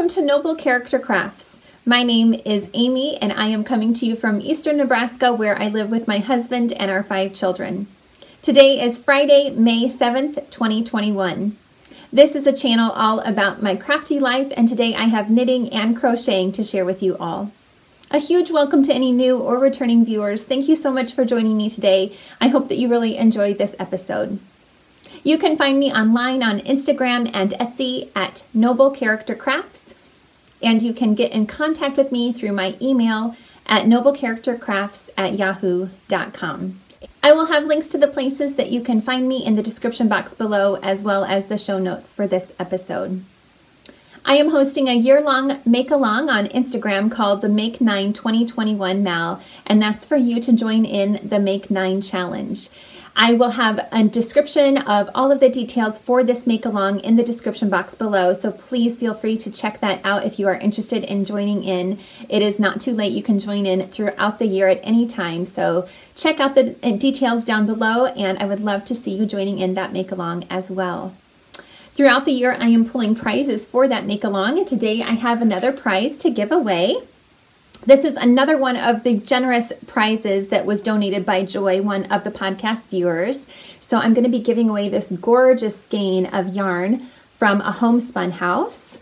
Welcome to Noble Character Crafts. My name is Amy and I am coming to you from eastern Nebraska where I live with my husband and our 5 children. Today is Friday, May 7th, 2021. This is a channel all about my crafty life, and today I have knitting and crocheting to share with you all. A huge welcome to any new or returning viewers. Thank you so much for joining me today. I hope that you really enjoyed this episode. You can find me online on Instagram and Etsy at Noble Character Crafts, and you can get in contact with me through my email at noblecharactercrafts@yahoo.com. I will have links to the places that you can find me in the description box below, as well as the show notes for this episode. I am hosting a year-long make-along on Instagram called the Make 9 2021 Mal, and that's for you to join in the Make 9 challenge. I will have a description of all of the details for this make-along in the description box below, so please feel free to check that out if you are interested in joining in. It is not too late. You can join in throughout the year at any time, so check out the details down below, and I would love to see you joining in that make-along as well. Throughout the year, I am pulling prizes for that make-along, and today I have another prize to give away. This is another one of the generous prizes that was donated by Joy, one of the podcast viewers. So I'm going to be giving away this gorgeous skein of yarn from a homespun house.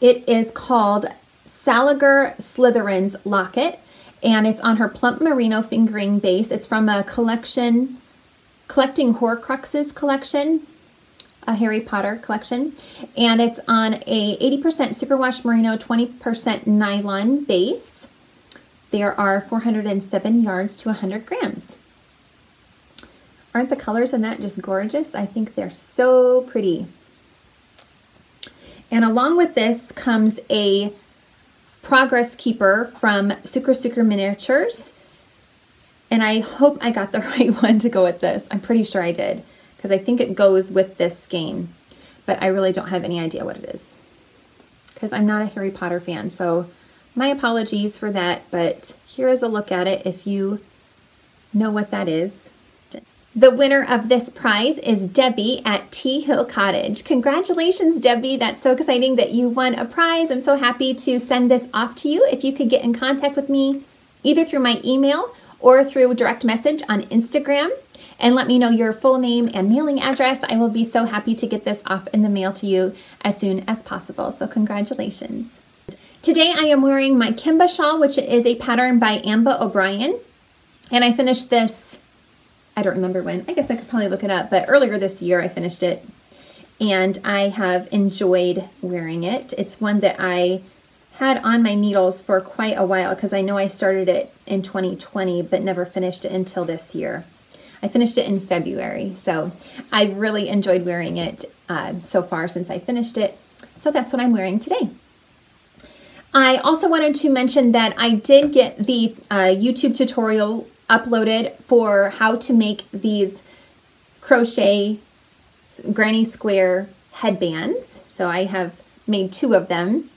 It is called Saliger Slytherin's Locket, and it's on her Plump Merino fingering base. It's from a collection, Collecting Horcruxes collection, a Harry Potter collection, and it's on a 80% superwash merino, 20% nylon base. There are 407 yards to 100 grams. Aren't the colors in that just gorgeous? I think they're so pretty. And along with this comes a progress keeper from Sucre Miniatures, and I hope I got the right one to go with this. I'm pretty sure I did, because I think it goes with this skein, but I really don't have any idea what it is, because I'm not a Harry Potter fan, so my apologies for that, but here is a look at it if you know what that is. The winner of this prize is Debbie at Tea Hill Cottage. Congratulations, Debbie. That's so exciting that you won a prize. I'm so happy to send this off to you. If you could get in contact with me either through my email or through direct message on Instagram, and let me know your full name and mailing address, I will be so happy to get this off in the mail to you as soon as possible. So congratulations. Today I am wearing my Kimba shawl, which is a pattern by Ambah O'Brien. And I finished this, I don't remember when, I guess I could probably look it up, but earlier this year I finished it. And I have enjoyed wearing it. It's one that I had on my needles for quite a while, because I know I started it in 2020 but never finished it until this year. I finished it in February, so I've really enjoyed wearing it so far since I finished it. So that's what I'm wearing today. I also wanted to mention that I did get the YouTube tutorial uploaded for how to make these crochet granny square headbands. So I have made 2 of them,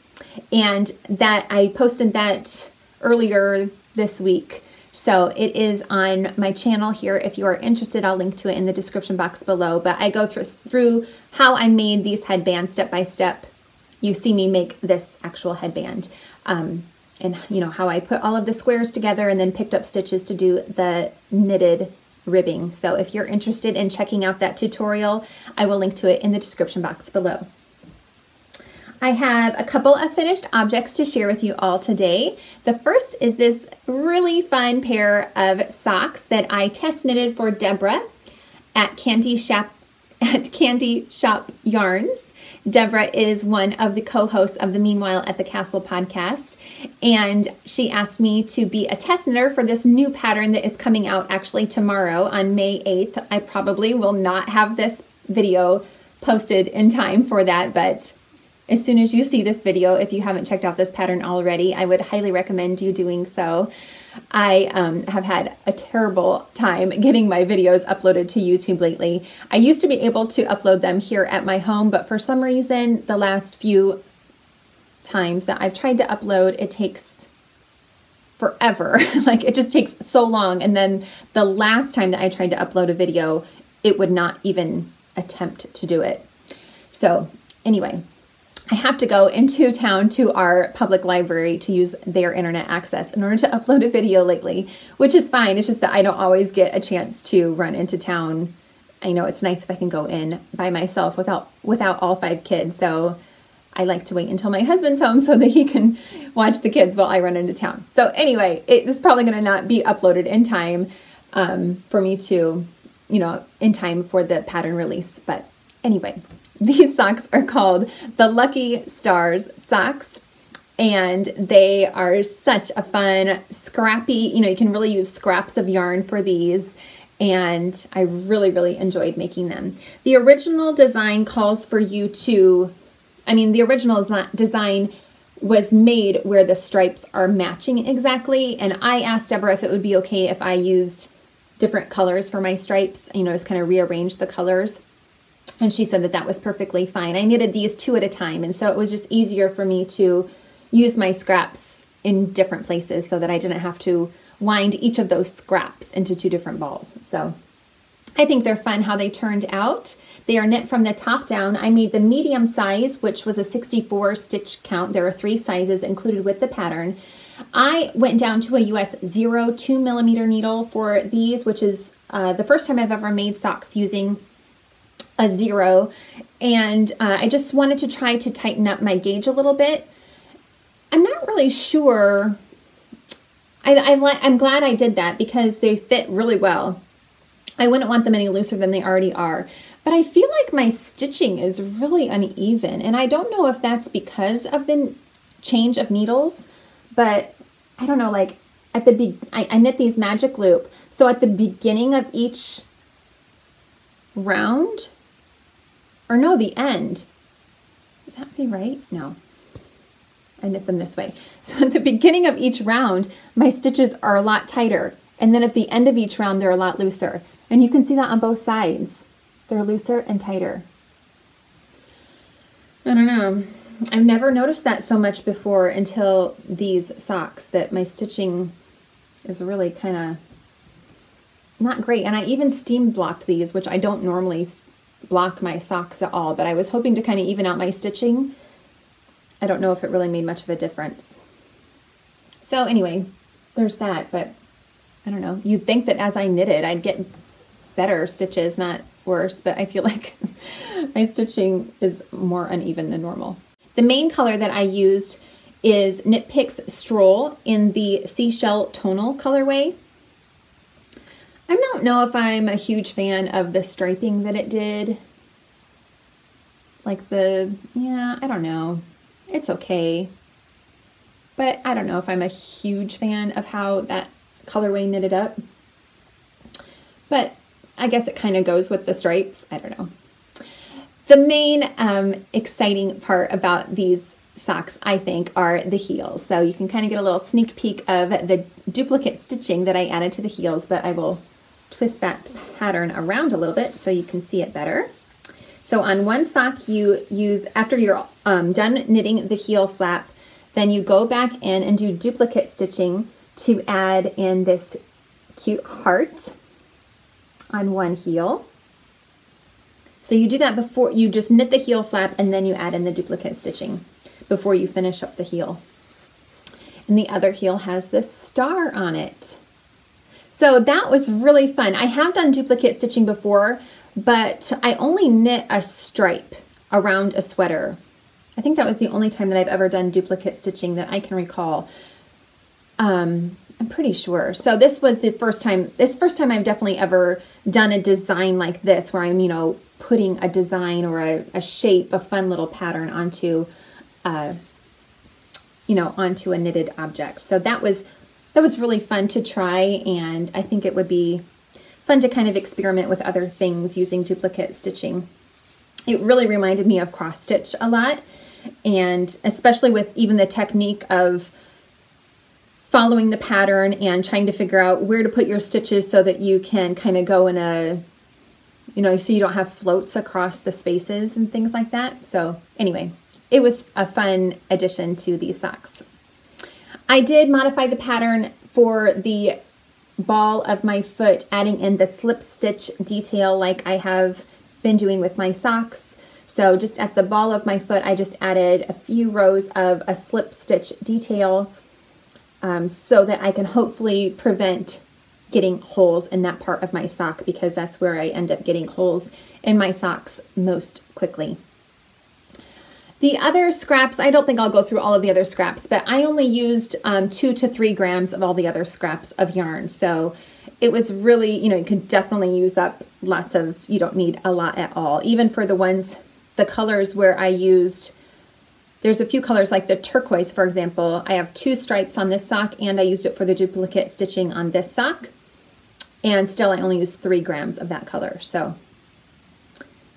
and that I posted that earlier this week. So it is on my channel here. If you are interested, I'll link to it in the description box below. But I go through how I made these headbands step by step. You see me make this actual headband. And you know how I put all of the squares together and then picked up stitches to do the knitted ribbing. So if you're interested in checking out that tutorial, I will link to it in the description box below. I have a couple of finished objects to share with you all today. The first is this really fun pair of socks that I test knitted for Deborah at Candy Shop Yarns. Deborah is one of the co-hosts of the Meanwhile at the Castle podcast, and she asked me to be a test knitter for this new pattern that is coming out actually tomorrow on May 8th. I probably will not have this video posted in time for that, but as soon as you see this video, if you haven't checked out this pattern already, I would highly recommend you doing so. I have had a terrible time getting my videos uploaded to YouTube lately. I used to be able to upload them here at my home, but for some reason, the last few times that I've tried to upload, it takes forever. Like, it just takes so long. And then the last time that I tried to upload a video, it would not even attempt to do it. So anyway, I have to go into town to our public library to use their internet access in order to upload a video lately, which is fine. It's just that I don't always get a chance to run into town. I know it's nice if I can go in by myself without all 5 kids. So I like to wait until my husband's home so that he can watch the kids while I run into town. So anyway, it's probably going to not be uploaded in time for me to, in time for the pattern release. But anyway, these socks are called the Lucky Stars socks, and they are such a fun, scrappy, you can really use scraps of yarn for these, and I really, really enjoyed making them. The original design calls for you to, the original design was made where the stripes are matching exactly, and I asked Deborah if it would be okay if I used different colors for my stripes, just kind of rearrange the colors. And she said that that was perfectly fine. I knitted these 2 at a time, and so it was just easier for me to use my scraps in different places so that I didn't have to wind each of those scraps into 2 different balls. So I think they're fun how they turned out. They are knit from the top down. I made the medium size, which was a 64 stitch count. There are 3 sizes included with the pattern. I went down to a US 0 2mm needle for these, which is the first time I've ever made socks using a 0, and I just wanted to try to tighten up my gauge a little bit. I'm not really sure. I'm glad I did that because they fit really well. I wouldn't want them any looser than they already are, but I feel like my stitching is really uneven, and I don't know if that's because of the change of needles, but I don't know, like at the I knit these magic loop, so at the beginning of each round, or no, the end. Would that be right? No. I knit them this way. So at the beginning of each round, my stitches are a lot tighter. And then at the end of each round, they're a lot looser. And you can see that on both sides. They're looser and tighter. I don't know. I've never noticed that so much before until these socks, that my stitching is really kind of not great. And I even steam blocked these, which I don't normally block my socks at all, but I was hoping to kind of even out my stitching. I don't know if it really made much of a difference. So anyway, there's that, but I don't know. You'd think that as I knitted, I'd get better stitches, not worse, but I feel like my stitching is more uneven than normal. The main color that I used is Knit Picks Stroll in the Seashell Tonal colorway. I don't know if I'm a huge fan of the striping that it did. Like I don't know. It's okay. But I don't know if I'm a huge fan of how that colorway knitted up. But I guess it kind of goes with the stripes. I don't know. The main exciting part about these socks, I think, are the heels. So you can kind of get a little sneak peek of the duplicate stitching that I added to the heels, but I will twist that pattern around a little bit so you can see it better. So on one sock you use, after you're done knitting the heel flap, then you go back in and do duplicate stitching to add in this cute heart on one heel. So you do that before, you just knit the heel flap and then you add in the duplicate stitching before you finish up the heel. And the other heel has this star on it. So that was really fun. I have done duplicate stitching before, but I only knit a stripe around a sweater. I think that was the only time that I've ever done duplicate stitching that I can recall. I'm pretty sure. So this was the first time, I've definitely ever done a design like this where I'm, putting a design or a shape, a fun little pattern onto, onto a knitted object. So that was really fun to try, and I think it would be fun to kind of experiment with other things using duplicate stitching. It really reminded me of cross stitch a lot, and especially with even the technique of following the pattern and trying to figure out where to put your stitches so that you can kind of go in a, so you don't have floats across the spaces and things like that. So anyway, it was a fun addition to these socks. I did modify the pattern for the ball of my foot, adding in the slip stitch detail like I have been doing with my socks. So just at the ball of my foot, I just added a few rows of a slip stitch detail so that I can hopefully prevent getting holes in that part of my sock, because that's where I end up getting holes in my socks most quickly. The other scraps, I don't think I'll go through all of the other scraps, but I only used 2 to 3 grams of all the other scraps of yarn. So it was really, you know, you can definitely use up lots of, you don't need a lot at all. Even for the ones, the colors where I used, there's a few colors like the turquoise, for example. I have 2 stripes on this sock and I used it for the duplicate stitching on this sock. And still I only used 3 grams of that color. So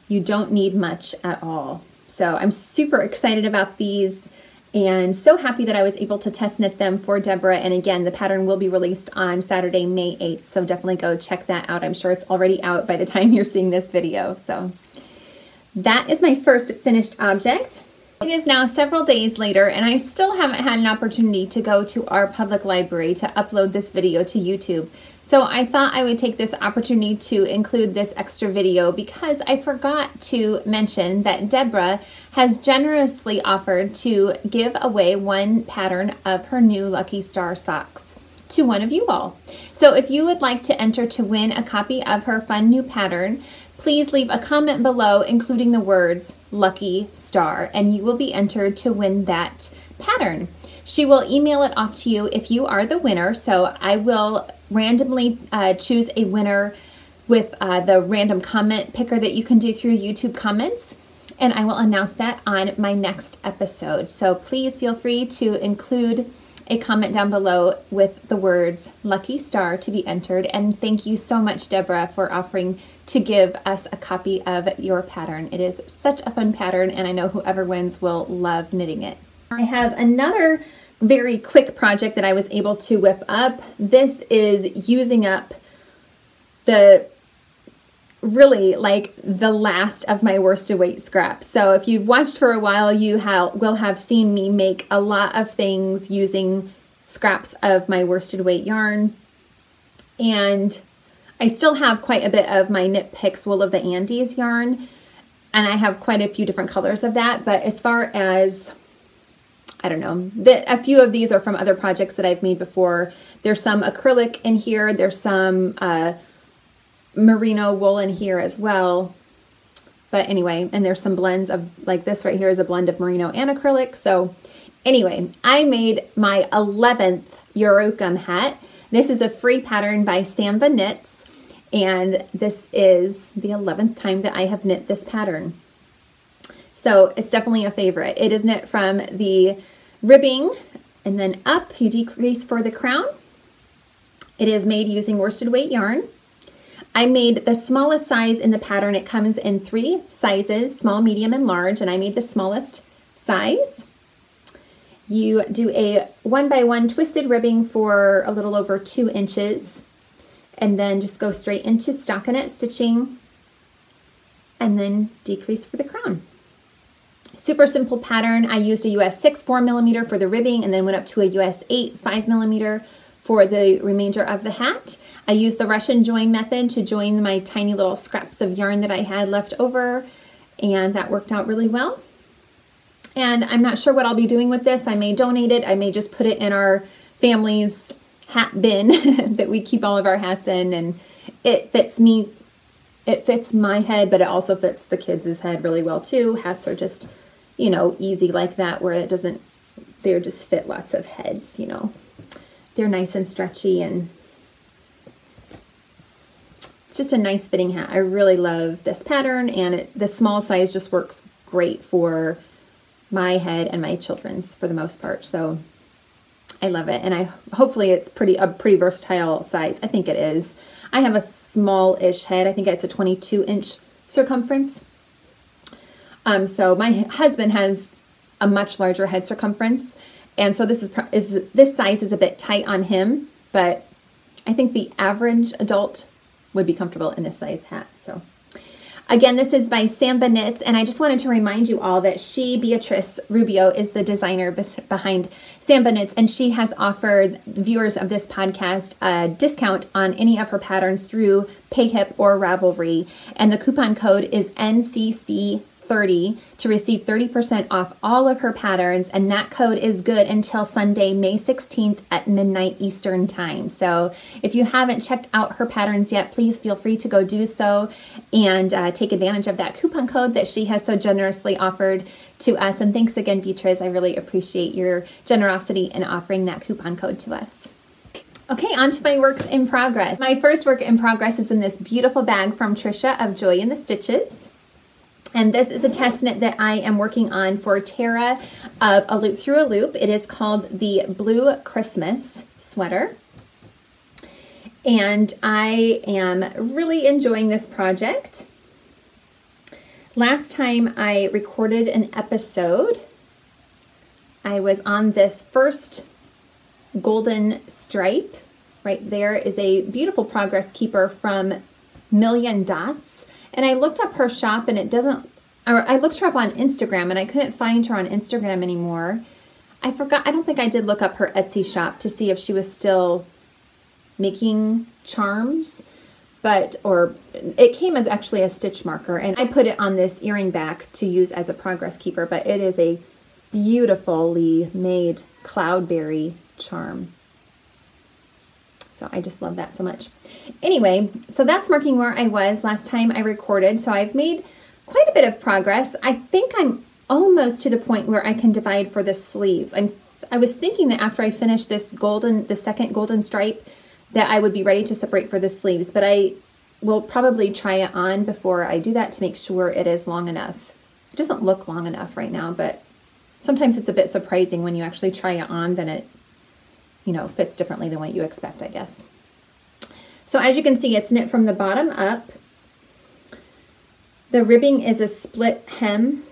you don't need much at all. So I'm super excited about these and so happy that I was able to test knit them for Deborah. And again, the pattern will be released on Saturday, May 8th. So definitely go check that out. I'm sure it's already out by the time you're seeing this video. So that is my first finished object. It is now several days later and I still haven't had an opportunity to go to our public library to upload this video to YouTube. So I thought I would take this opportunity to include this extra video because I forgot to mention that Deborah has generously offered to give away one pattern of her new Lucky Star socks to one of you all. So if you would like to enter to win a copy of her fun new pattern, please leave a comment below including the words Lucky Star and you will be entered to win that pattern. She will email it off to you if you are the winner. So I will randomly choose a winner with the random comment picker that you can do through YouTube comments, and I will announce that on my next episode. So please feel free to include a comment down below with the words Lucky Star to be entered. And thank you so much, Deborah, for offering to give us a copy of your pattern. It is such a fun pattern and I know whoever wins will love knitting it. I have another very quick project that I was able to whip up. This is using up the really like the last of my worsted weight scraps. So if you've watched for a while, you will have seen me make a lot of things using scraps of my worsted weight yarn. And I still have quite a bit of my Knit Picks Wool of the Andes yarn, and I have quite a few different colors of that. But as far as, I don't know, a few of these are from other projects that I've made before. There's some acrylic in here. There's some merino wool in here as well. But anyway, and there's some blends of, like this right here is a blend of merino and acrylic. So anyway, I made my 11th Urucum hat. This is a free pattern by SambaKnits, and this is the 11th time that I have knit this pattern. So it's definitely a favorite. It is knit from the ribbing and then up, you decrease for the crown. It is made using worsted weight yarn. I made the smallest size in the pattern. It comes in 3 sizes, small, medium, and large, and I made the smallest size. You do a 1x1 twisted ribbing for a little over 2 inches, and then just go straight into stockinette stitching, and then decrease for the crown. Super simple pattern. I used a US 6 4mm for the ribbing, and then went up to a US 8 5mm for the remainder of the hat. I used the Russian join method to join my tiny little scraps of yarn that I had left over, and that worked out really well. And I'm not sure what I'll be doing with this. I may donate it. I may just put it in our family's hat bin that we keep all of our hats in, and it fits me. It fits my head, but it also fits the kids' head really well too. Hats are just, you know, easy like that, where it doesn't, they just fit lots of heads, you know. They're nice and stretchy, and it's just a nice fitting hat. I really love this pattern, and the small size just works great for my head and my children's for the most part. So I love it, and hopefully it's a pretty versatile size. I think it is. I have a small-ish head. I think it's a 22-inch circumference. So my husband has a much larger head circumference, and so this size is a bit tight on him, but I think the average adult would be comfortable in this size hat. So again, this is by SambaKnits, and I just wanted to remind you all that Beatrice Rubio, is the designer behind SambaKnits, and she has offered viewers of this podcast a discount on any of her patterns through PayHip or Ravelry, and the coupon code is NCC30. DunBroch30 to receive 30% off all of her patterns, and that code is good until Sunday, May 16th at midnight Eastern time. So if you haven't checked out her patterns yet, please feel free to go do so and take advantage of that coupon code that she has so generously offered to us. And thanks again, Beatrice. I really appreciate your generosity in offering that coupon code to us. Okay, on to my works in progress. My first work in progress is in this beautiful bag from Trisha of Joy in the Stitches. And this is a test knit that I am working on for Tara of A Loop Through a Loop. It is called the Blue Christmas Sweater. And I am really enjoying this project. Last time I recorded an episode, I was on this first golden stripe. Right there is a beautiful progress keeper from Million Dots. And I looked up her shop and it doesn't, or I looked her up on Instagram and I couldn't find her on Instagram anymore. I forgot, I don't think I did look up her Etsy shop to see if she was still making charms, but, or it came as actually a stitch marker, and I put it on this earring back to use as a progress keeper, but it is a beautifully made cloudberry charm. So I just love that so much. Anyway, so that's marking where I was last time I recorded. So I've made quite a bit of progress. I think I'm almost to the point where I can divide for the sleeves. I was thinking that after I finish this golden, the second golden stripe, that I would be ready to separate for the sleeves, but I will probably try it on before I do that to make sure it is long enough. It doesn't look long enough right now, but sometimes it's a bit surprising when you actually try it on, then it, you know, fits differently than what you expect, I guess. So as you can see, it's knit from the bottom up. The ribbing is a split hem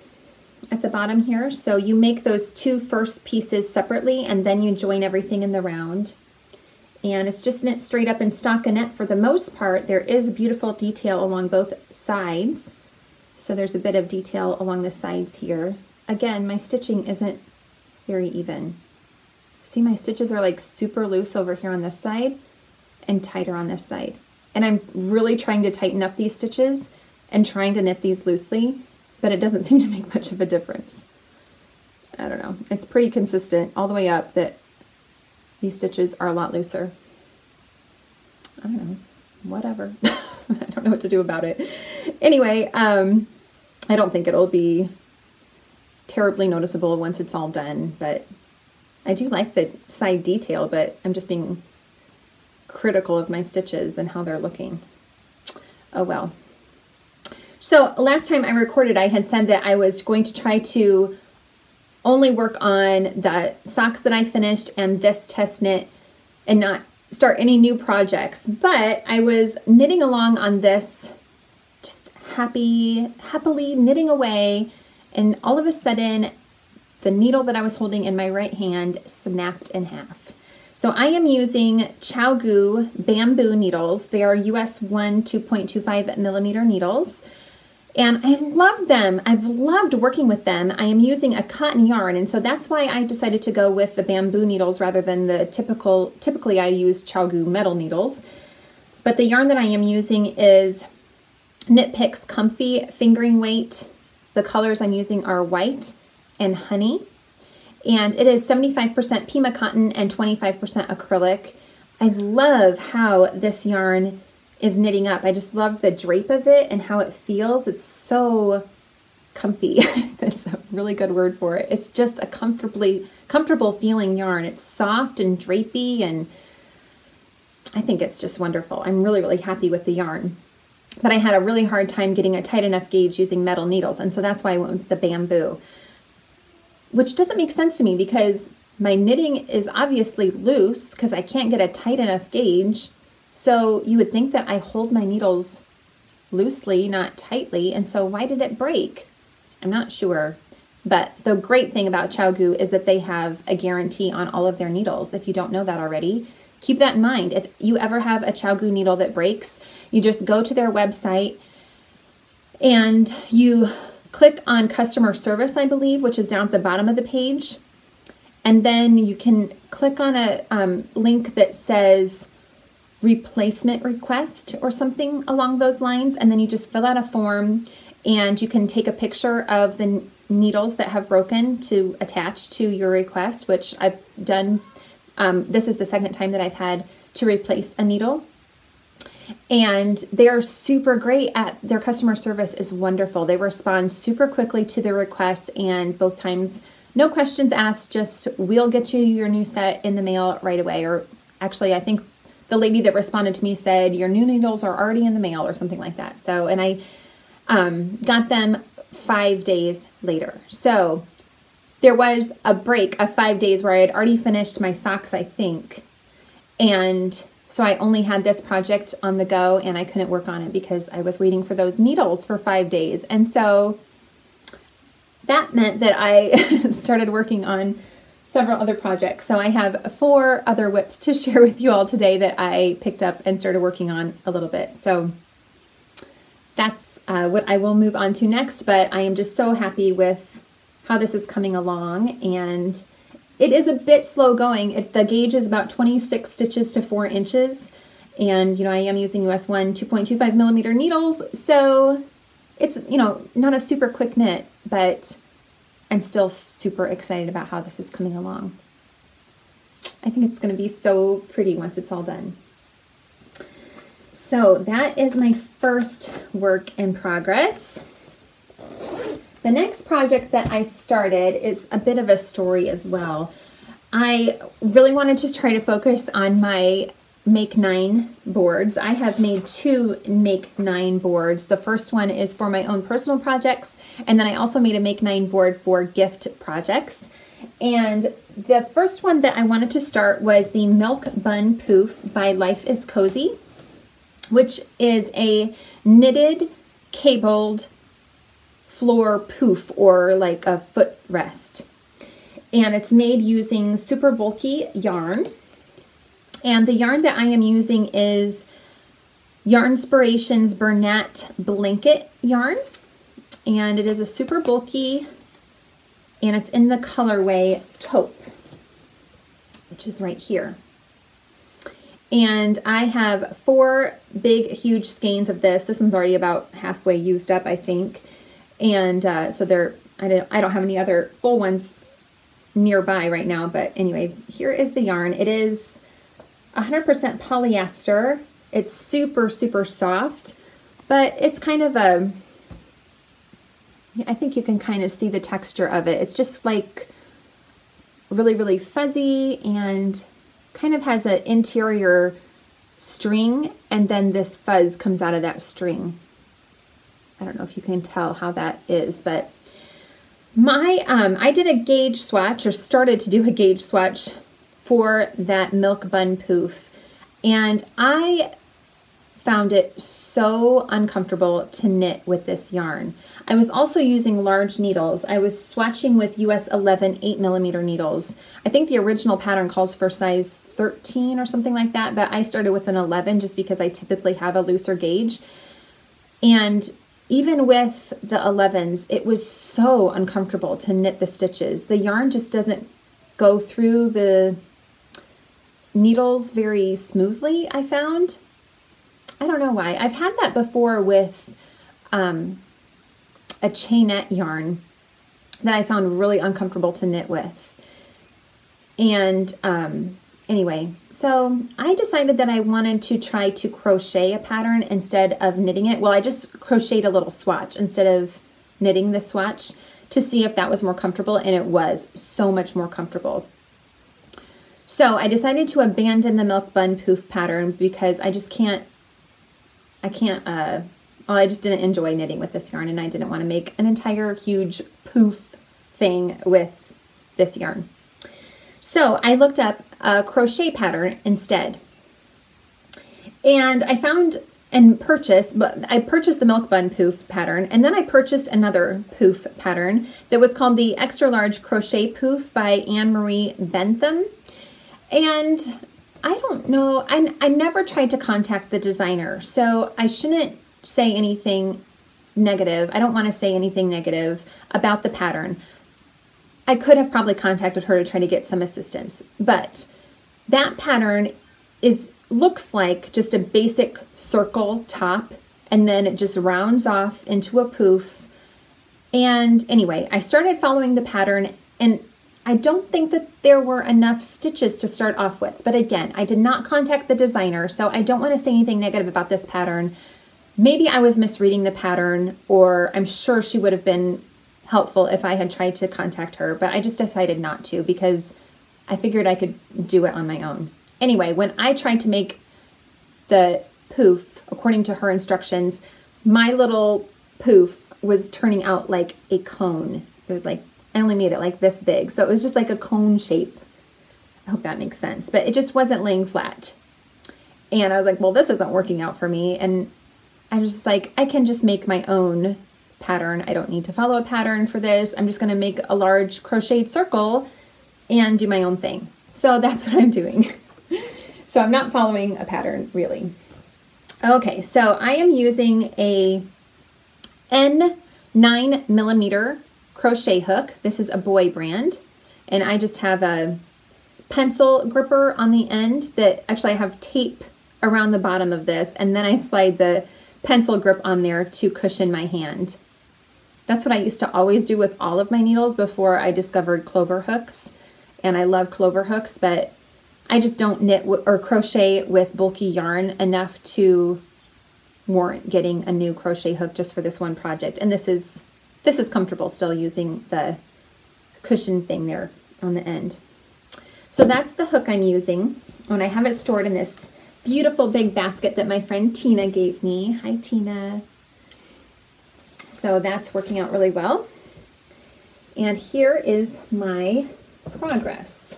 at the bottom here. So you make those two first pieces separately and then you join everything in the round. And it's just knit straight up in stockinette for the most part. There is beautiful detail along both sides. So there's a bit of detail along the sides here. Again, my stitching isn't very even. See, my stitches are like super loose over here on this side and tighter on this side. And I'm really trying to tighten up these stitches and trying to knit these loosely, but it doesn't seem to make much of a difference. I don't know. It's pretty consistent all the way up that these stitches are a lot looser. I don't know. Whatever. I don't know what to do about it. Anyway, I don't think it'll be terribly noticeable once it's all done, but I do like the side detail, but I'm just being critical of my stitches and how they're looking. Oh well. So last time I recorded, I had said that I was going to try to only work on the socks that I finished and this test knit and not start any new projects. But I was knitting along on this, just happily knitting away, and all of a sudden the needle that I was holding in my right hand snapped in half. So I am using ChowGoo bamboo needles. They are US 1 2.25 millimeter needles. And I love them. I've loved working with them. I am using a cotton yarn, and so that's why I decided to go with the bamboo needles rather than the typically I use ChowGoo metal needles. But the yarn that I am using is Knit Picks Comfy Fingering Weight. The colors I'm using are white and honey. And it is 75% Pima cotton and 25% acrylic. I love how this yarn is knitting up. I just love the drape of it and how it feels. It's so comfy. That's a really good word for it. It's just a comfortable feeling yarn. It's soft and drapey, and I think it's just wonderful. I'm really happy with the yarn. But I had a really hard time getting a tight enough gauge using metal needles, and so that's why I went with the bamboo, which doesn't make sense to me because my knitting is obviously loose because I can't get a tight enough gauge. So you would think that I hold my needles loosely, not tightly, and so why did it break? I'm not sure. But the great thing about ChowGoo is that they have a guarantee on all of their needles. If you don't know that already, keep that in mind. If you ever have a ChowGoo needle that breaks, you just go to their website and you click on customer service, I believe, which is down at the bottom of the page. And then you can click on a link that says replacement request or something along those lines, and then you just fill out a form and you can take a picture of the needles that have broken to attach to your request, which I've done. This is the second time that I've had to replace a needle. And they are super great at their customer service is wonderful. They respond super quickly to the requests, and both times, no questions asked, just we'll get you your new set in the mail right away. Or actually, I think the lady that responded to me said, your new needles are already in the mail or something like that. So, and I got them 5 days later. So there was a break of 5 days where I had already finished my socks, I think. And so I only had this project on the go, and I couldn't work on it because I was waiting for those needles for 5 days. And so that meant that I started working on several other projects. So I have 4 other whips to share with you all today that I picked up and started working on a little bit. So that's what I will move on to next, but I am just so happy with how this is coming along, and it is a bit slow going. The gauge is about 26 stitches to 4 inches, and you know, I am using US 1 2.25 millimeter needles, so it's, you know, not a super quick knit, but I'm still super excited about how this is coming along. I think it's going to be so pretty once it's all done. So that is my first work in progress. The next project that I started is a bit of a story as well. I really wanted to try to focus on my Make 9 boards. I have made 2 Make 9 boards. The first one is for my own personal projects, and then I also made a Make 9 board for gift projects. And the first one that I wanted to start was the Milk Bun Pouf by Life is Cozy, which is a knitted, cabled floor poof, or like a footrest. And it's made using super bulky yarn. And the yarn that I am using is Yarnspiration's Bernat blanket yarn. And it is a super bulky, and it's in the colorway Taupe, which is right here. And I have 4 big, huge skeins of this. This one's already about halfway used up, I think. And so I don't have any other full ones nearby right now, but anyway, here is the yarn. It is 100% polyester. It's super, super soft, but it's kind of a, I think you can kind of see the texture of it. It's just like really, really fuzzy, and kind of has an interior string, and then this fuzz comes out of that string. I don't know if you can tell how that is, but I did a gauge swatch, or started to do a gauge swatch for that Milk Bun Pouf, and I found it so uncomfortable to knit with this yarn. I was also using large needles. I was swatching with US 11 8mm needles. I think the original pattern calls for size 13 or something like that, but I started with an 11 just because I typically have a looser gauge. And even with the 11s, it was so uncomfortable to knit the stitches. The yarn just doesn't go through the needles very smoothly, I found. I don't know why. I've had that before with a chainette yarn that I found really uncomfortable to knit with. And anyway, so I decided that I wanted to try to crochet a pattern instead of knitting it. Well, I just crocheted a little swatch instead of knitting the swatch to see if that was more comfortable, and it was so much more comfortable. So I decided to abandon the Milk Bun Pouf pattern because I just can't, well, I just didn't enjoy knitting with this yarn, and I didn't want to make an entire huge poof thing with this yarn. So I looked up a crochet pattern instead, and I found and purchased, but I purchased the Milk Bun Pouf pattern, and then I purchased another poof pattern that was called the Extra Large Crochet Pouf by Anne-Marie Bentham. And I don't know, I never tried to contact the designer, so I shouldn't say anything negative. I don't want to say anything negative about the pattern. I could have probably contacted her to try to get some assistance, but that pattern looks like just a basic circle top, and then it just rounds off into a poof. And anyway, I started following the pattern, and I don't think that there were enough stitches to start off with. But again, I did not contact the designer, so I don't want to say anything negative about this pattern. Maybe I was misreading the pattern, or I'm sure she would have been helpful if I had tried to contact her, but I just decided not to because I figured I could do it on my own. Anyway, when I tried to make the poof according to her instructions, my little poof was turning out like a cone. It was like, I only made it like this big, so it was just like a cone shape. I hope that makes sense, but it just wasn't laying flat. And I was like, well, this isn't working out for me. And I was just like, I can just make my own pattern. I don't need to follow a pattern for this. I'm just going to make a large crocheted circle and do my own thing. So that's what I'm doing. So I'm not following a pattern really. Okay, so I am using a N9mm crochet hook. This is a Boy brand, and I just have a pencil gripper on the end that actually I have tape around the bottom of this, and then I slide the pencil grip on there to cushion my hand. That's what I used to always do with all of my needles before I discovered clover hooks, and I love clover hooks, but I just don't knit or crochet with bulky yarn enough to warrant getting a new crochet hook just for this one project. And this is comfortable still using the cushion thing there on the end. So that's the hook I'm using, and I have it stored in this beautiful big basket that my friend Tina gave me. Hi, Tina. So that's working out really well. And here is my progress.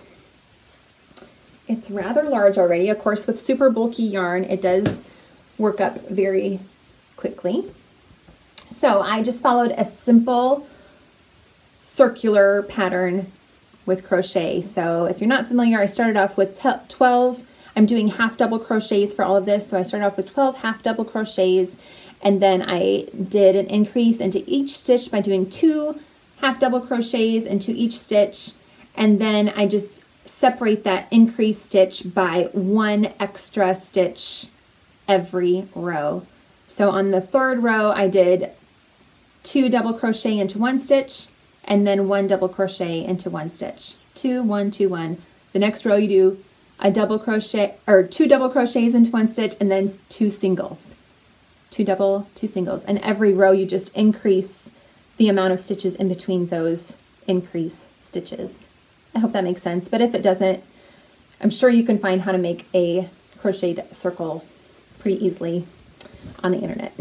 It's rather large already. Of course, with super bulky yarn, it does work up very quickly. So I just followed a simple circular pattern with crochet. So if you're not familiar, I started off with 12. I'm doing half double crochets for all of this. So I started off with 12 half double crochets, and then I did an increase into each stitch by doing 2 half double crochets into each stitch. And then I just separate that increased stitch by 1 extra stitch every row. So on the 3rd row, I did 2 double crochet into 1 stitch, and then 1 double crochet into 1 stitch. 2, 1, 2, 1. The next row you do a double crochet, or 2 double crochets into 1 stitch, and then 2 singles. 2 double, 2 singles. And every row you just increase the amount of stitches in between those increase stitches. I hope that makes sense, but if it doesn't, I'm sure you can find how to make a crocheted circle pretty easily on the internet.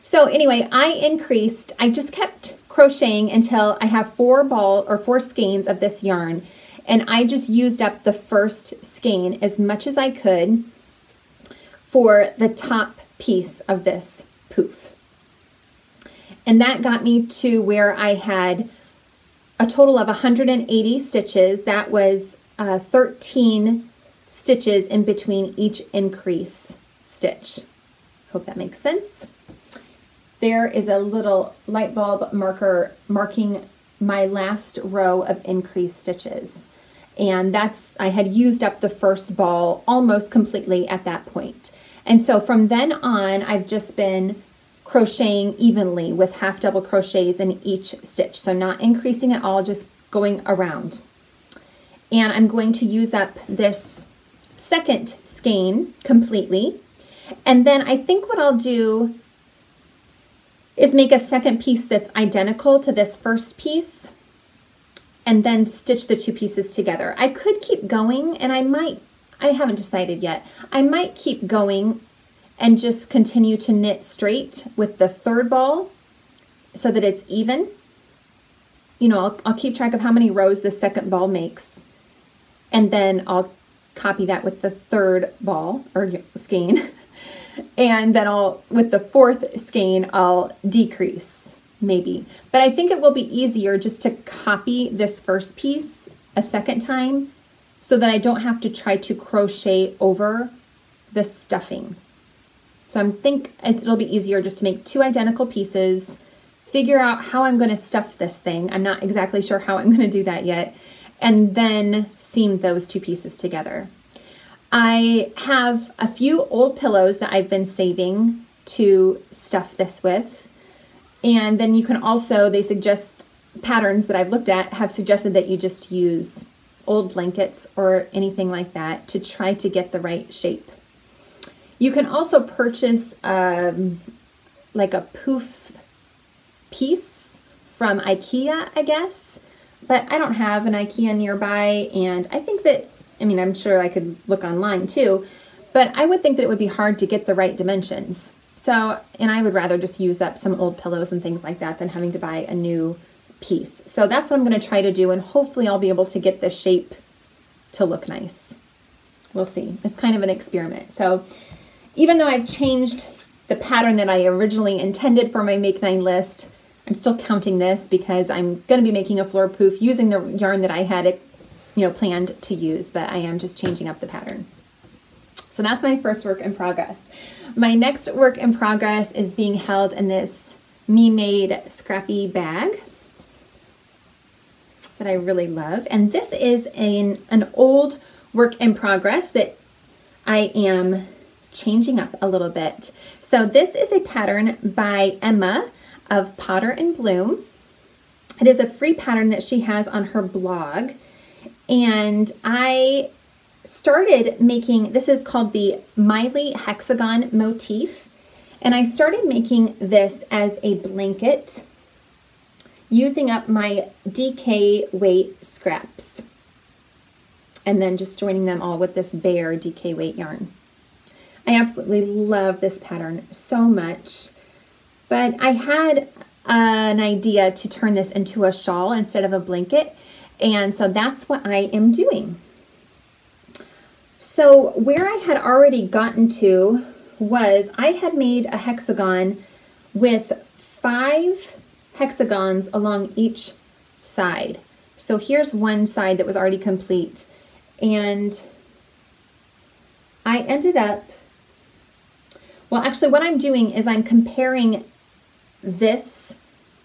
So anyway, I just kept crocheting until I have 4 skeins of this yarn, and I just used up the first skein as much as I could for the top piece of this poof. And that got me to where I had a total of 180 stitches. That was 13 stitches in between each increase stitch. Hope that makes sense. There is a little light bulb marker marking my last row of increased stitches. And I had used up the first ball almost completely at that point. And so from then on, I've just been crocheting evenly with half double crochets in each stitch. So not increasing at all, just going around. And I'm going to use up this second skein completely. And then I think what I'll do is make a second piece that's identical to this first piece, and then stitch the 2 pieces together. I could keep going, and I haven't decided yet. I might keep going and just continue to knit straight with the 3rd ball so that it's even. You know, I'll keep track of how many rows the 2nd ball makes, and then I'll copy that with the 3rd ball or skein. And then with the 4th skein, I'll decrease, maybe. But I think it will be easier just to copy this first piece a second time so that I don't have to try to crochet over the stuffing. So I think it'll be easier just to make 2 identical pieces, figure out how I'm going to stuff this thing. I'm not exactly sure how I'm going to do that yet. And then seam those 2 pieces together. I have a few old pillows that I've been saving to stuff this with. And then you can also, they suggest, patterns that I've looked at have suggested that you just use old blankets or anything like that to try to get the right shape. You can also purchase like a poof piece from IKEA, I guess, but I don't have an IKEA nearby, and I think that, I mean, I'm sure I could look online too, but I would think that it would be hard to get the right dimensions. So, and I would rather just use up some old pillows and things like that than having to buy a new piece. So that's what I'm going to try to do, and hopefully I'll be able to get the shape to look nice. We'll see. It's kind of an experiment. So even though I've changed the pattern that I originally intended for my Make 9 list, I'm still counting this because I'm going to be making a floor poof using the yarn that I had, planned to use, but I am just changing up the pattern. So that's my first work in progress. My next work in progress is being held in this me-made scrappy bag that I really love. And this is an old work in progress that I am changing up a little bit. So this is a pattern by Ambah of Potter and Bloom. It is a free pattern that she has on her blog. And I started making, this is called the Miley Hexagon motif. And I started making this as a blanket using up my DK weight scraps and then just joining them all with this bare DK weight yarn. I absolutely love this pattern so much, but I had an idea to turn this into a shawl instead of a blanket, and so that's what I am doing. So where I had already gotten to was I had made a hexagon with 5 hexagons along each side. So here's one side that was already complete, and I ended up, well, actually what I'm doing is I'm comparing this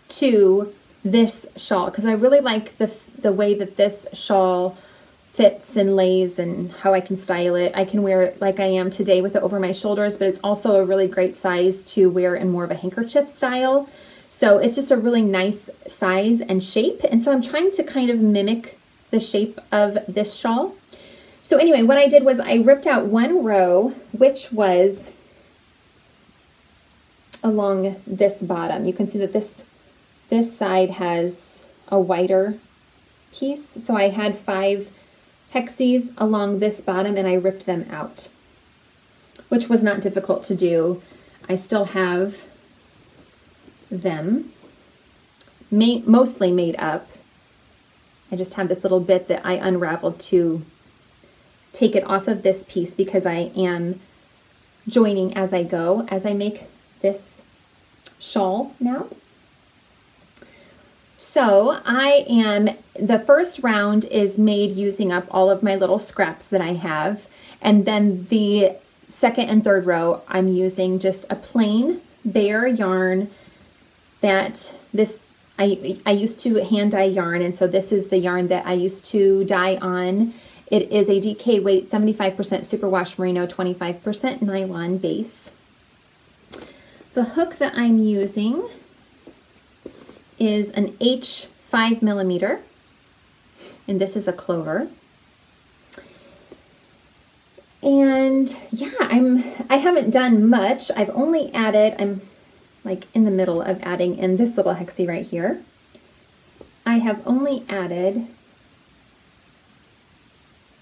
to this shawl because I really like the way that this shawl fits and lays and how I can style it. I can wear it like I am today with it over my shoulders, but it's also a really great size to wear in more of a handkerchief style. So it's just a really nice size and shape. And so I'm trying to kind of mimic the shape of this shawl. So anyway, what I did was I ripped out one row, which was along this bottom. You can see that this side has a wider piece. So I had 5 hexies along this bottom and I ripped them out, which was not difficult to do. I still have them mostly made up. I just have this little bit that I unraveled to take it off of this piece because I am joining as I go, as I make this shawl now. So the first round is made using up all of my little scraps that I have, and then the second and third row I'm using just a plain bare yarn that I used to hand dye yarn, and so this is the yarn that I used to dye on. It is a DK weight 75% superwash merino, 25% nylon base. The hook that I'm using is an H 5mm, and this is a clover. And yeah, I haven't done much. I've only added, I'm like in the middle of adding in this little hexie right here. I have only added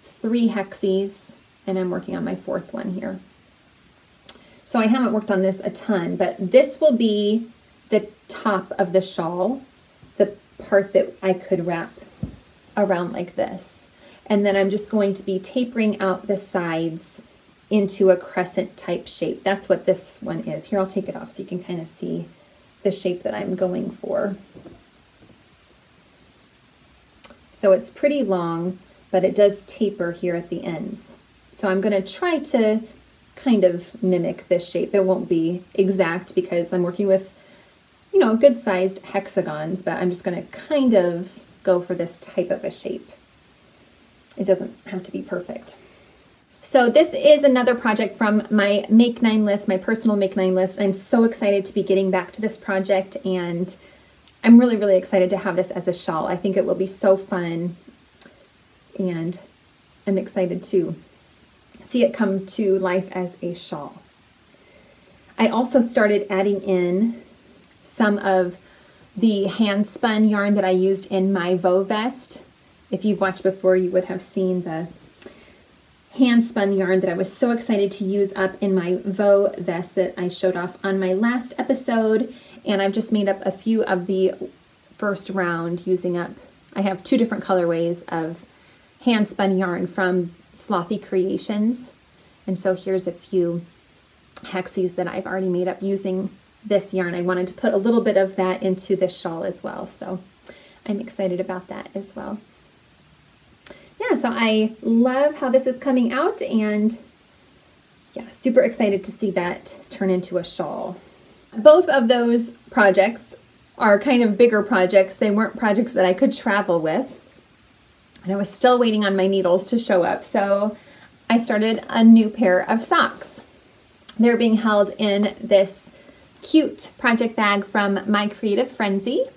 3 hexies, and I'm working on my 4th one here. So I haven't worked on this a ton, but this will be the top of the shawl, the part that I could wrap around like this. And then I'm just going to be tapering out the sides into a crescent type shape. That's what this one is. Here, I'll take it off so you can kind of see the shape that I'm going for. So it's pretty long, but it does taper here at the ends. So I'm going to try to kind of mimic this shape. It won't be exact because I'm working with, you know, good sized hexagons, but I'm just going to kind of go for this type of a shape. It doesn't have to be perfect. So this is another project from my Make 9 list, my personal Make 9 list. I'm so excited to be getting back to this project, and I'm really, really excited to have this as a shawl. I think it will be so fun, and I'm excited to see it come to life as a shawl. I also started adding in some of the hand spun yarn that I used in my Vo vest. If you've watched before, you would have seen the hand spun yarn that I was so excited to use up in my Vo vest that I showed off on my last episode. And I've just made up a few of the first round using up, I have 2 different colorways of hand spun yarn from Slothy Creations. And so here's a few hexies that I've already made up using this yarn. I wanted to put a little bit of that into this shawl as well. So I'm excited about that as well. Yeah, so I love how this is coming out, and yeah, super excited to see that turn into a shawl. Both of those projects are kind of bigger projects. They weren't projects that I could travel with, and I was still waiting on my needles to show up. So I started a new pair of socks. They're being held in this cute project bag from My Creative Frenzy.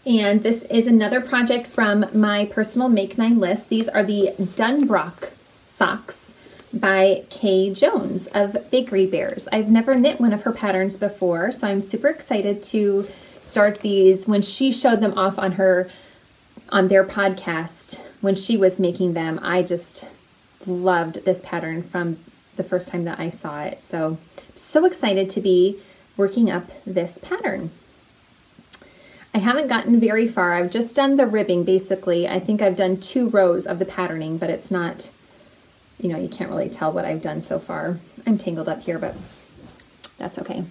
And this is another project from my personal Make 9 list. These are the DunBroch socks by Kay Jones of Bakery Bears. I've never knit one of her patterns before, so I'm super excited to start these. When she showed them off on their podcast, when she was making them, I just loved this pattern from the first time that I saw it. So I'm so excited to be working up this pattern. I haven't gotten very far. I've just done the ribbing basically. I think I've done 2 rows of the patterning, but it's not, you know, you can't really tell what I've done so far. I'm tangled up here, but that's okay.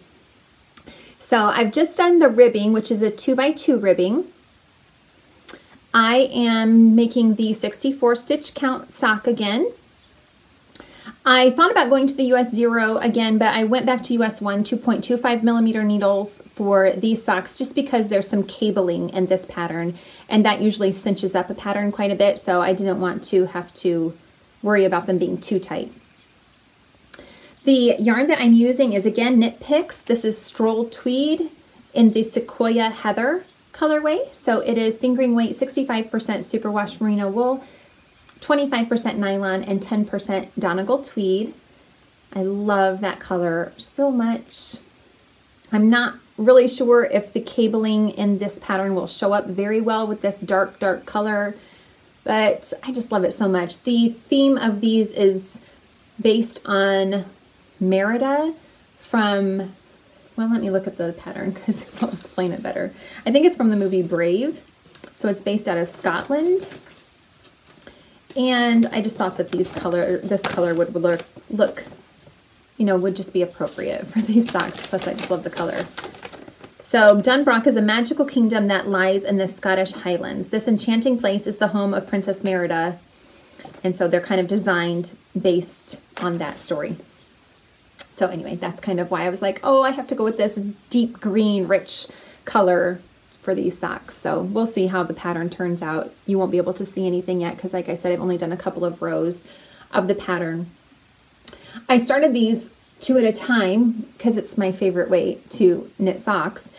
So I've just done the ribbing, which is a 2x2 ribbing. I am making the 64 stitch count sock again. I thought about going to the US 0 again, but I went back to US 1 2.25 millimeter needles for these socks just because there's some cabling in this pattern, and that usually cinches up a pattern quite a bit, so I didn't want to have to worry about them being too tight. The yarn that I'm using is again Knit Picks. This is Stroll Tweed in the Sequoia Heather colorway. So it is fingering weight 65% superwash merino wool, 25% nylon, and 10% Donegal tweed. I love that color so much. I'm not really sure if the cabling in this pattern will show up very well with this dark, dark color, but I just love it so much. The theme of these is based on Merida from, well, let me look at the pattern because I'll explain it better. I think it's from the movie Brave. So it's based out of Scotland. And I just thought that this color would look, you know, would just be appropriate for these socks. Plus, I just love the color. So, DunBroch is a magical kingdom that lies in the Scottish Highlands. This enchanting place is the home of Princess Merida, and so they're kind of designed based on that story. So anyway, that's kind of why I was like, oh, I have to go with this deep green, rich color for these socks. So we'll see how the pattern turns out. You won't be able to see anything yet because, like I said, I've only done a couple of rows of the pattern. I started these 2 at a time because it's my favorite way to knit socks.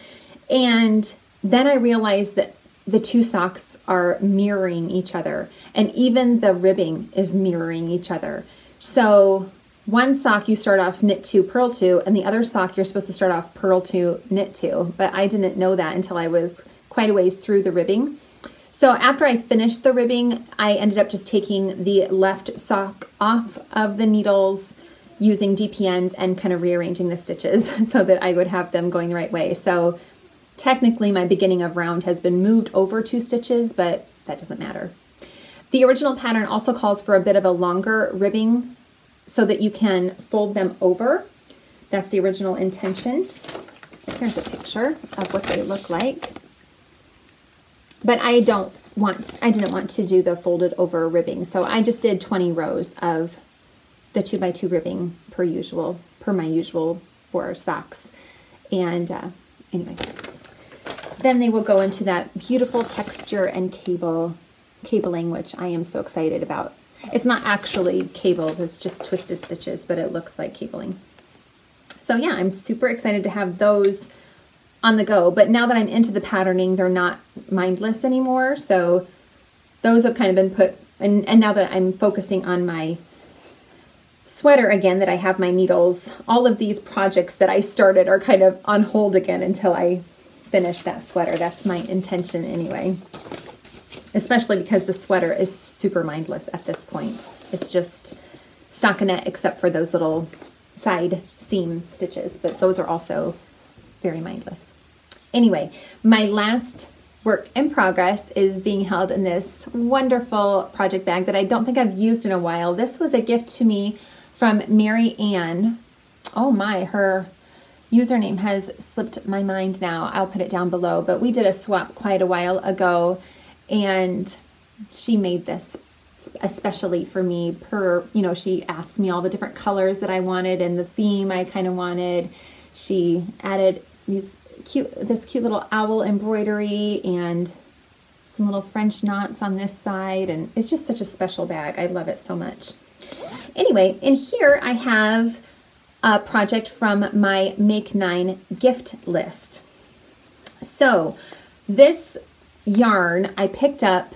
And then I realized that the 2 socks are mirroring each other, and even the ribbing is mirroring each other. So one sock you start off knit 2, purl 2, and the other sock you're supposed to start off purl 2, knit 2, but I didn't know that until I was quite a ways through the ribbing. So after I finished the ribbing, I ended up just taking the left sock off of the needles using DPNs and kind of rearranging the stitches so that I would have them going the right way. So technically my beginning of round has been moved over 2 stitches, but that doesn't matter. The original pattern also calls for a bit of a longer ribbing so that you can fold them over. That's the original intention. Here's a picture of what they look like. But I didn't want to do the folded over ribbing, so I just did 20 rows of the 2x2 ribbing per my usual for socks. And anyway, then they will go into that beautiful texture and cabling, which I am so excited about. It's not actually cabled, it's just twisted stitches, but it looks like cabling. So yeah, I'm super excited to have those on the go, but now that I'm into the patterning, they're not mindless anymore. So those have kind of been put, and now that I'm focusing on my sweater again, that I have my needles, all of these projects that I started are kind of on hold again until I finish that sweater. That's my intention anyway. Especially because the sweater is super mindless at this point. It's just stockinette except for those little side seam stitches, but those are also very mindless. Anyway, my last work in progress is being held in this wonderful project bag that I don't think I've used in a while. This was a gift to me from Mary Ann. Oh my, her username has slipped my mind now. I'll put it down below, but we did a swap quite a while ago, and she made this especially for me per, you know, she asked me all the different colors that I wanted and the theme I kind of wanted. She added this cute little owl embroidery and some little French knots on this side, and it's just such a special bag. I love it so much. Anyway, in here I have a project from my Make 9 gift list. So this yarn I picked up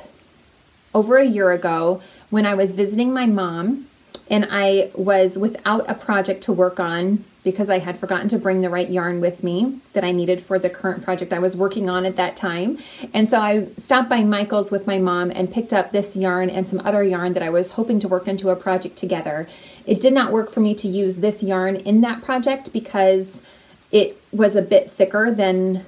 over a year ago when I was visiting my mom, and I was without a project to work on because I had forgotten to bring the right yarn with me that I needed for the current project I was working on at that time. And so I stopped by Michael's with my mom and picked up this yarn and some other yarn that I was hoping to work into a project together. It did not work for me to use this yarn in that project because it was a bit thicker than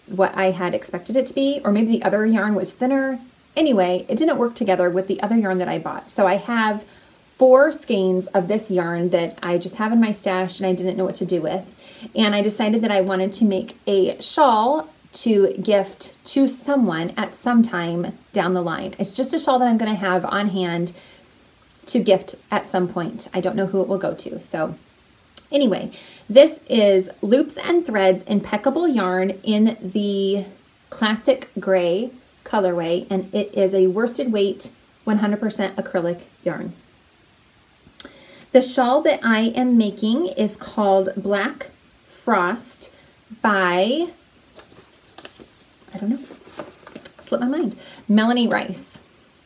what I had expected it to be, or maybe the other yarn was thinner. Anyway, it didn't work together with the other yarn that I bought. So I have 4 skeins of this yarn that I just have in my stash and I didn't know what to do with. And I decided that I wanted to make a shawl to gift to someone at some time down the line. It's just a shawl that I'm going to have on hand to gift at some point. I don't know who it will go to. So anyway, this is Loops and Threads Impeccable Yarn in the Classic Gray colorway, and it is a worsted weight 100% acrylic yarn. The shawl that I am making is called Black Frost by, I don't know, slipped my mind, Melanie Rice.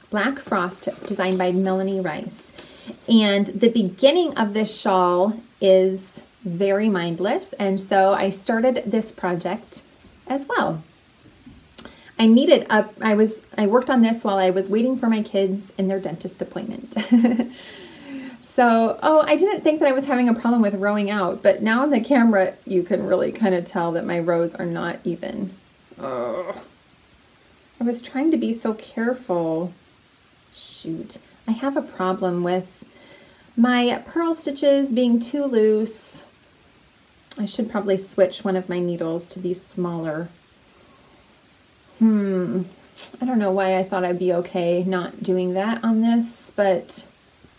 Black Frost, designed by Melanie Rice. And the beginning of this shawl is very mindless, and so I started this project as well. I worked on this while I was waiting for my kids in their dentist appointment. So, I didn't think that I was having a problem with rowing out, but now on the camera you can really kind of tell that my rows are not even. Oh, I was trying to be so careful. Shoot, I have a problem with my purl stitches being too loose. I should probably switch one of my needles to be smaller. I don't know why I thought I'd be okay not doing that on this, but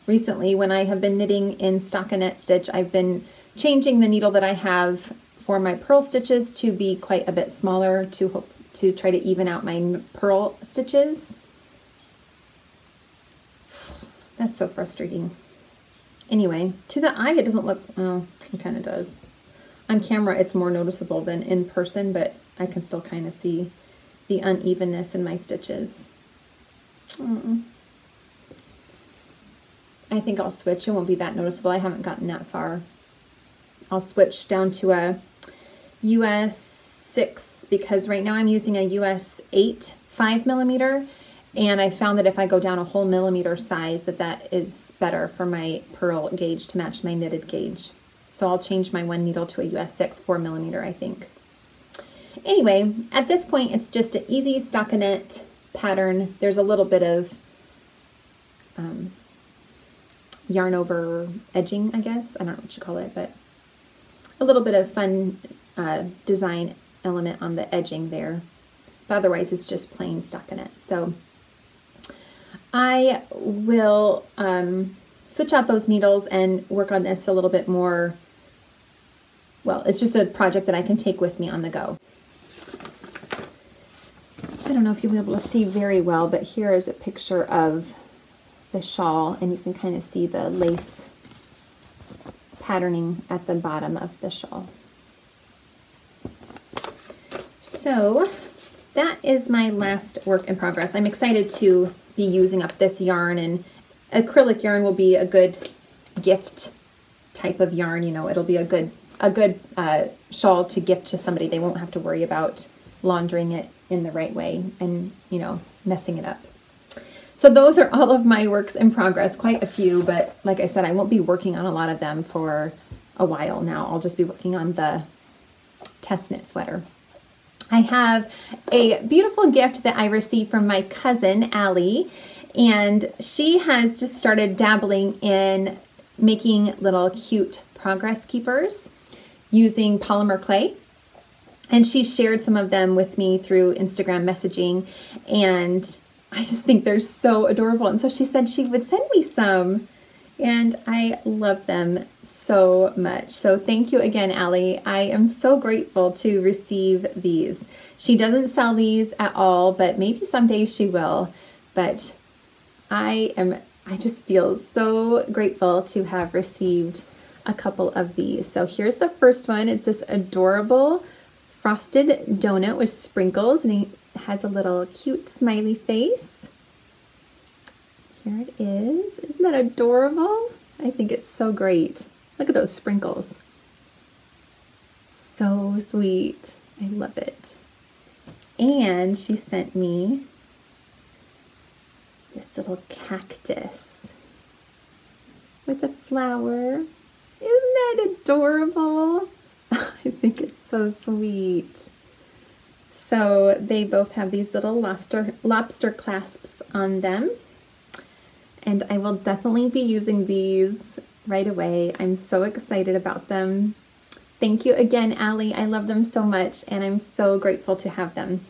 recently when I have been knitting in stockinette stitch, I've been changing the needle that I have for my purl stitches to be quite a bit smaller to try to even out my purl stitches. That's so frustrating. Anyway, to the eye it doesn't look, well, it kind of does. On camera it's more noticeable than in person, but I can still kind of see the unevenness in my stitches. I think I'll switch. It won't be that noticeable. I haven't gotten that far. I'll switch down to a US 6 because right now I'm using a US 8 5mm, and I found that if I go down a whole millimeter size that is better for my purl gauge to match my knitted gauge. So I'll change my one needle to a US 6 4mm, I think. Anyway, at this point it's just an easy stockinette pattern. There's a little bit of yarn over edging, I guess. I don't know what you call it, but a little bit of fun design element on the edging there. But otherwise it's just plain stockinette. So I will switch out those needles and work on this a little bit more. Well, it's just a project that I can take with me on the go. I don't know if you'll be able to see very well, but here is a picture of the shawl, and you can kind of see the lace patterning at the bottom of the shawl. So that is my last work in progress. I'm excited to be using up this yarn, and acrylic yarn will be a good gift type of yarn. You know, it'll be a good shawl to gift to somebody. They won't have to worry about laundering it in the right way and, you know, messing it up. So those are all of my works in progress, quite a few, but like I said, I won't be working on a lot of them for a while now. I'll just be working on the test knit sweater. I have a beautiful gift that I received from my cousin, Allie, and she has just started dabbling in making little cute progress keepers using polymer clay. And she shared some of them with me through Instagram messaging, and I just think they're so adorable. And so she said she would send me some, and I love them so much. So thank you again, Allie. I am so grateful to receive these. She doesn't sell these at all, but maybe someday she will. But I just feel so grateful to have received a couple of these. So here's the first one. It's this adorable frosted donut with sprinkles, and he has a little cute smiley face. Here it is. Isn't that adorable? I think it's so great. Look at those sprinkles. So sweet. I love it. And she sent me this little cactus with a flower. Isn't that adorable? I think it's so sweet. So they both have these little lobster clasps on them. And I will definitely be using these right away. I'm so excited about them. Thank you again, Allie. I love them so much, and I'm so grateful to have them.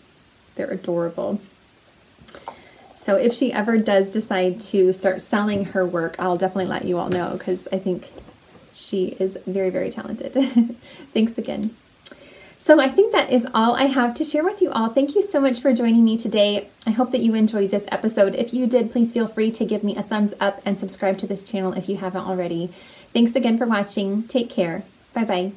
They're adorable. So if she ever does decide to start selling her work, I'll definitely let you all know, because I think she is very, very talented. Thanks again. So I think that is all I have to share with you all. Thank you so much for joining me today. I hope that you enjoyed this episode. If you did, please feel free to give me a thumbs up and subscribe to this channel if you haven't already. Thanks again for watching. Take care. Bye-bye.